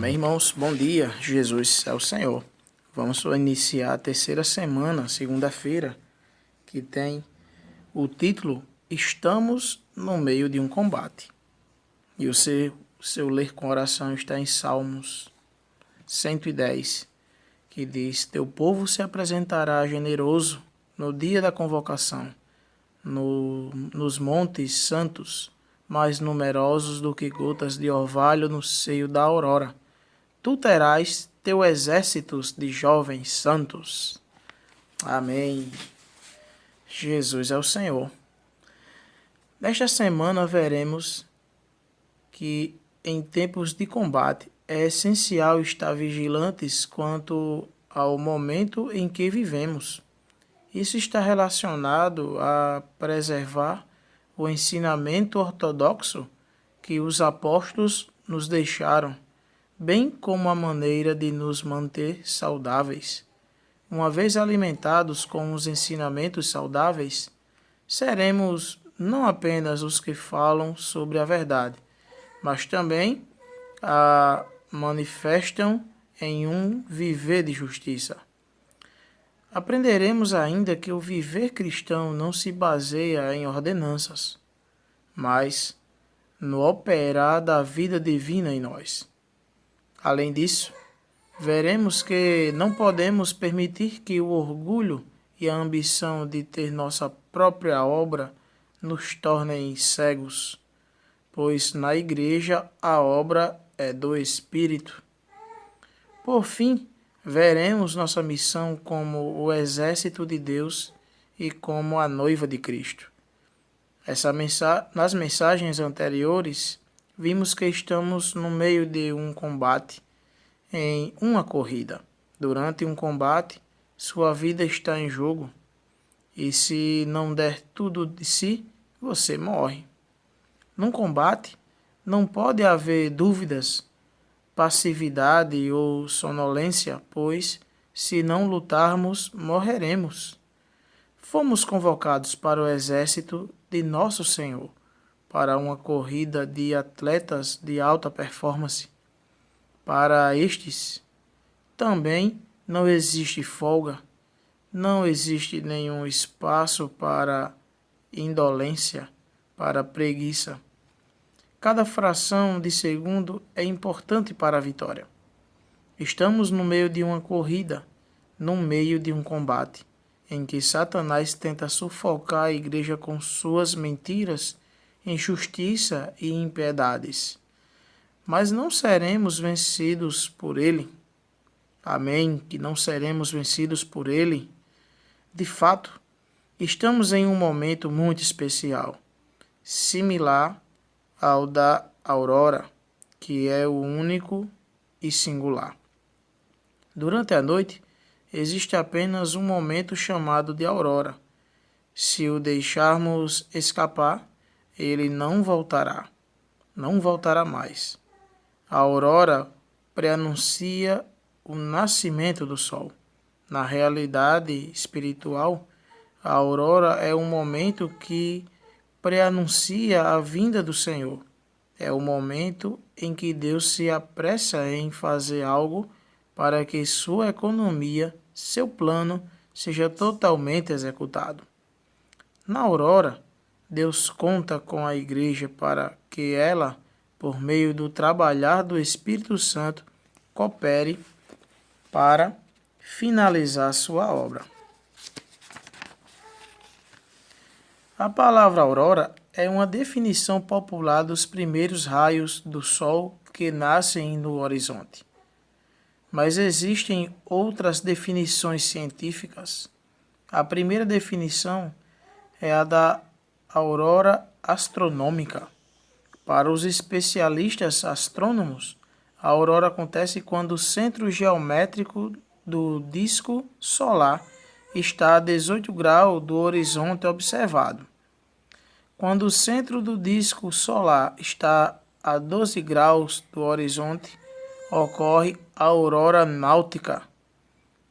Amém, irmãos? Bom dia, Jesus é o Senhor. Vamos iniciar a terceira semana, segunda-feira, que tem o título Estamos no meio de um combate. E o seu ler com oração está em Salmos 110, que diz: Teu povo se apresentará generoso no dia da convocação, nos montes santos, mais numerosos do que gotas de orvalho no seio da aurora. Tu terás teu exércitos de jovens santos. Amém. Jesus é o Senhor. Nesta semana veremos que em tempos de combate é essencial estar vigilantes quanto ao momento em que vivemos. Isso está relacionado a preservar o ensinamento ortodoxo que os apóstolos nos deixaram, bem como a maneira de nos manter saudáveis. Uma vez alimentados com os ensinamentos saudáveis, seremos não apenas os que falam sobre a verdade, mas também a manifestam em um viver de justiça. Aprenderemos ainda que o viver cristão não se baseia em ordenanças, mas no operar da vida divina em nós. Além disso, veremos que não podemos permitir que o orgulho e a ambição de ter nossa própria obra nos tornem cegos, pois na igreja a obra é do Espírito. Por fim, veremos nossa missão como o exército de Deus e como a noiva de Cristo. Nas mensagens anteriores, vimos que estamos no meio de um combate, em uma corrida. Durante um combate, sua vida está em jogo, e se não der tudo de si, você morre. Num combate, não pode haver dúvidas, passividade ou sonolência, pois, se não lutarmos, morreremos. Fomos convocados para o exército de nosso Senhor, para uma corrida de atletas de alta performance. Para estes, também não existe folga, não existe nenhum espaço para indolência, para preguiça. Cada fração de segundo é importante para a vitória. Estamos no meio de uma corrida, no meio de um combate, em que Satanás tenta sufocar a igreja com suas mentiras, injustiça e impiedades. Mas não seremos vencidos por ele. Amém, que não seremos vencidos por ele. De fato, estamos em um momento muito especial, similar ao da aurora, que é o único e singular. Durante a noite, existe apenas um momento chamado de aurora. Se o deixarmos escapar, ele não voltará mais. A aurora preanuncia o nascimento do sol. Na realidade espiritual, a aurora é um momento que preanuncia a vinda do Senhor. É o momento em que Deus se apressa em fazer algo para que sua economia, seu plano, seja totalmente executado. Na aurora, Deus conta com a igreja para que ela, por meio do trabalhar do Espírito Santo, coopere para finalizar sua obra. A palavra aurora é uma definição popular dos primeiros raios do sol que nascem no horizonte. Mas existem outras definições científicas. A primeira definição é a da aurora astronômica. Para os especialistas astrônomos, a aurora acontece quando o centro geométrico do disco solar está a 18 graus do horizonte observado. Quando o centro do disco solar está a 12 graus do horizonte, ocorre a aurora náutica.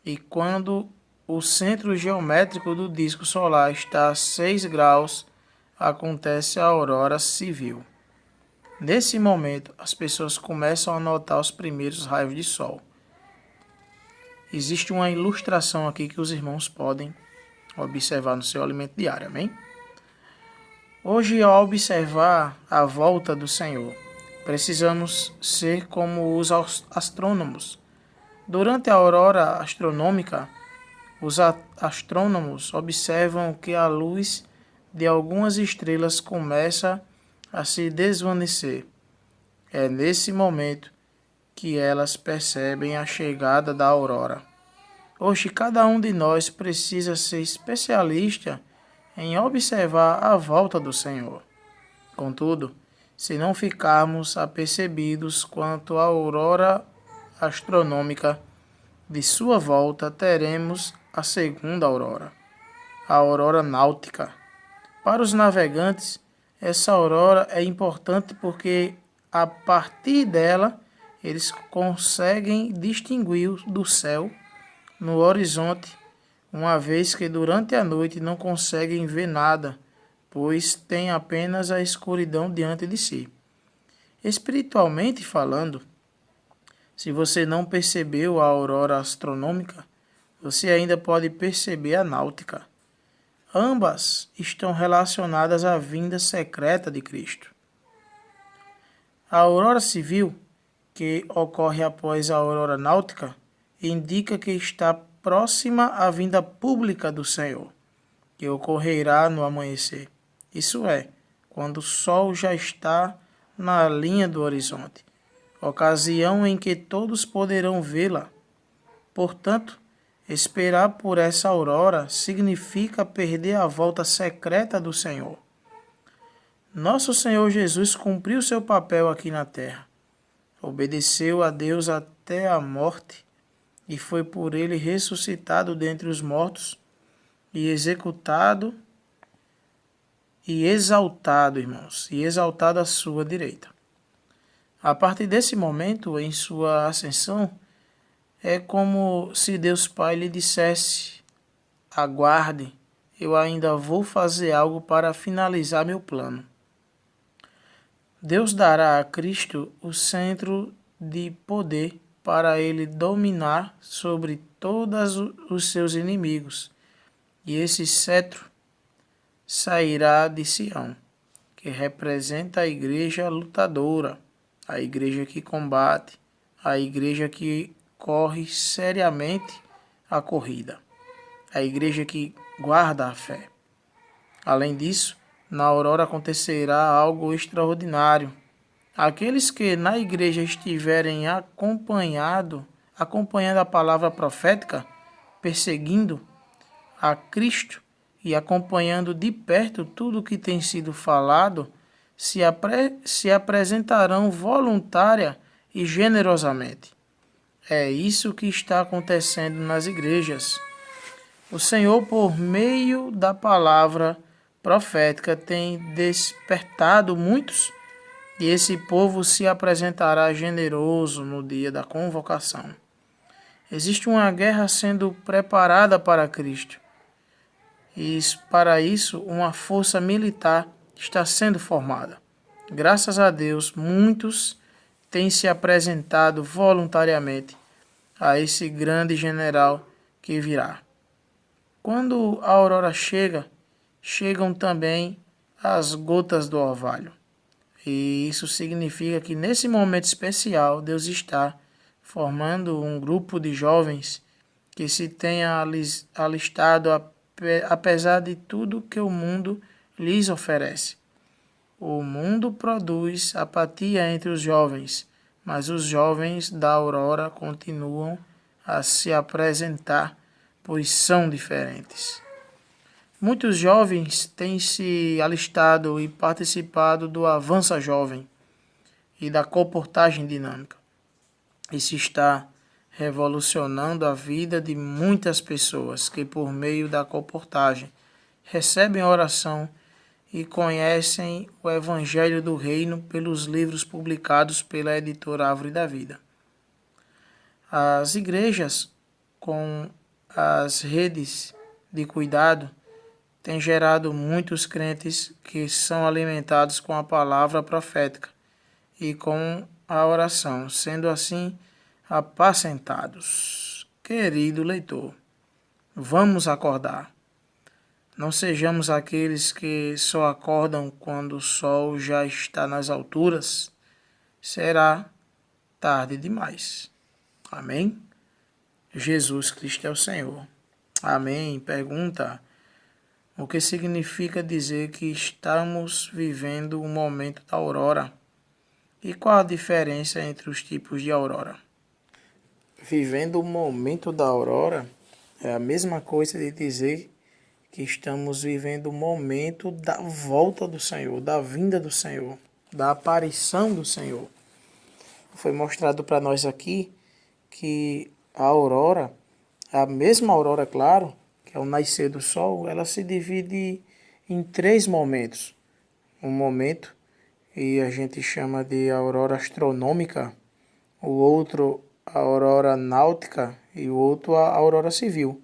E quando o centro geométrico do disco solar está a 6 graus, acontece a aurora civil. Nesse momento, as pessoas começam a notar os primeiros raios de sol. Existe uma ilustração aqui que os irmãos podem observar no seu alimento diário, amém? Hoje, ao observar a volta do Senhor, precisamos ser como os astrônomos. Durante a aurora astronômica, os astrônomos observam que a luz de algumas estrelas começa a se desvanecer. É nesse momento que elas percebem a chegada da aurora. Hoje, cada um de nós precisa ser especialista em observar a volta do Senhor. Contudo, se não ficarmos apercebidos quanto à aurora astronômica de sua volta, teremos a segunda aurora, a aurora náutica. Para os navegantes, essa aurora é importante porque a partir dela eles conseguem distinguir do céu no horizonte, uma vez que durante a noite não conseguem ver nada, pois têm apenas a escuridão diante de si. Espiritualmente falando, se você não percebeu a aurora astronômica, você ainda pode perceber a náutica. Ambas estão relacionadas à vinda secreta de Cristo. A aurora civil, que ocorre após a aurora náutica, indica que está próxima à vinda pública do Senhor, que ocorrerá no amanhecer. Isso é, quando o sol já está na linha do horizonte, ocasião em que todos poderão vê-la. Portanto, esperar por essa aurora significa perder a volta secreta do Senhor. Nosso Senhor Jesus cumpriu seu papel aqui na terra. Obedeceu a Deus até a morte e foi por ele ressuscitado dentre os mortos e executado e exaltado, irmãos, e exaltado à sua direita. A partir desse momento, em sua ascensão, é como se Deus Pai lhe dissesse: aguarde, eu ainda vou fazer algo para finalizar meu plano. Deus dará a Cristo o centro de poder para ele dominar sobre todos os seus inimigos. E esse cetro sairá de Sião, que representa a igreja lutadora, a igreja que combate, a igreja que corre seriamente a corrida, a igreja que guarda a fé. Além disso, na aurora acontecerá algo extraordinário. Aqueles que na igreja estiverem acompanhando a palavra profética, perseguindo a Cristo e acompanhando de perto tudo o que tem sido falado, se apresentarão voluntária e generosamente. É isso que está acontecendo nas igrejas. O Senhor, por meio da palavra profética, tem despertado muitos, e esse povo se apresentará generoso no dia da convocação. Existe uma guerra sendo preparada para Cristo, e para isso uma força militar está sendo formada. Graças a Deus, muitos têm se apresentado voluntariamente a esse grande general que virá. Quando a aurora chega, chegam também as gotas do orvalho. E isso significa que nesse momento especial, Deus está formando um grupo de jovens que se tenha alistado apesar de tudo que o mundo lhes oferece. O mundo produz apatia entre os jovens, mas os jovens da aurora continuam a se apresentar, pois são diferentes. Muitos jovens têm se alistado e participado do Avança Jovem e da comportagem dinâmica. Isso está revolucionando a vida de muitas pessoas que, por meio da comportagem, recebem oração e conhecem o Evangelho do Reino pelos livros publicados pela editora Árvore da Vida. As igrejas, com as redes de cuidado, têm gerado muitos crentes que são alimentados com a palavra profética e com a oração, sendo assim apacentados. Querido leitor, vamos acordar. Não sejamos aqueles que só acordam quando o sol já está nas alturas. Será tarde demais. Amém? Jesus Cristo é o Senhor. Amém. Pergunta: o que significa dizer que estamos vivendo o momento da aurora? E qual a diferença entre os tipos de aurora? Vivendo o momento da aurora é a mesma coisa de dizer que estamos vivendo o momento da volta do Senhor, da vinda do Senhor, da aparição do Senhor. Foi mostrado para nós aqui que a aurora, a mesma aurora, claro, que é o nascer do sol, ela se divide em 3 momentos. Um momento, e a gente chama de aurora astronômica, o outro a aurora náutica e o outro a aurora civil,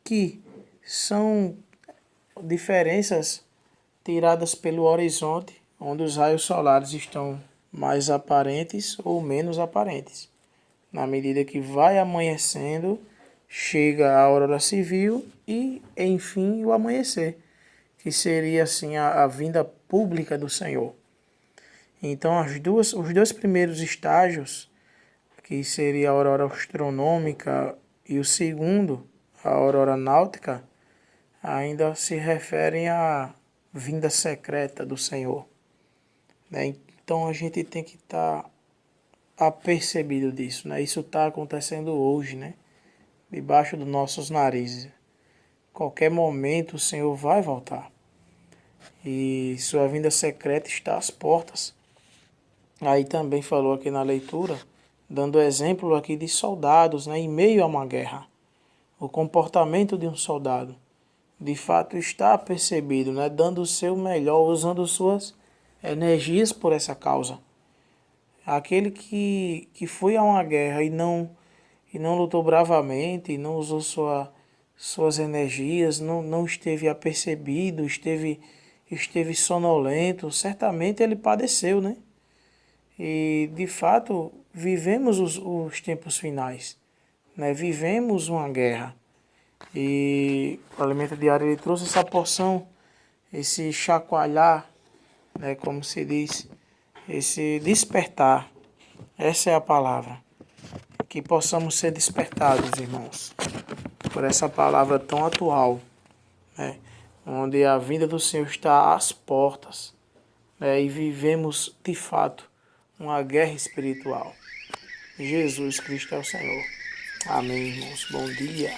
que são diferenças tiradas pelo horizonte, onde os raios solares estão mais aparentes ou menos aparentes. Na medida que vai amanhecendo, chega a aurora civil e, enfim, o amanhecer, que seria assim a vinda pública do Senhor. Então, os dois primeiros estágios, que seria a aurora astronômica e o segundo, a aurora náutica, ainda se referem à vinda secreta do Senhor. Né? Então, a gente tem que estar apercebido disso. Né? Isso está acontecendo hoje, né? Debaixo dos nossos narizes. Qualquer momento o Senhor vai voltar. E sua vinda secreta está às portas. Aí também falou aqui na leitura, dando exemplo aqui de soldados, né, em meio a uma guerra. O comportamento de um soldado, de fato, está percebido, né, dando o seu melhor, usando suas energias por essa causa. Aquele que foi a uma guerra e não lutou bravamente, não usou suas energias, não esteve apercebido, esteve sonolento, certamente ele padeceu, né? E, de fato, vivemos os tempos finais, né? Vivemos uma guerra. E o Alimento Diário ele trouxe essa porção, esse chacoalhar, né? Como se diz, esse despertar. Essa é a palavra. Que possamos ser despertados, irmãos, por essa palavra tão atual, né? Onde a vinda do Senhor está às portas, né? E vivemos, de fato, uma guerra espiritual. Jesus Cristo é o Senhor. Amém, irmãos. Bom dia.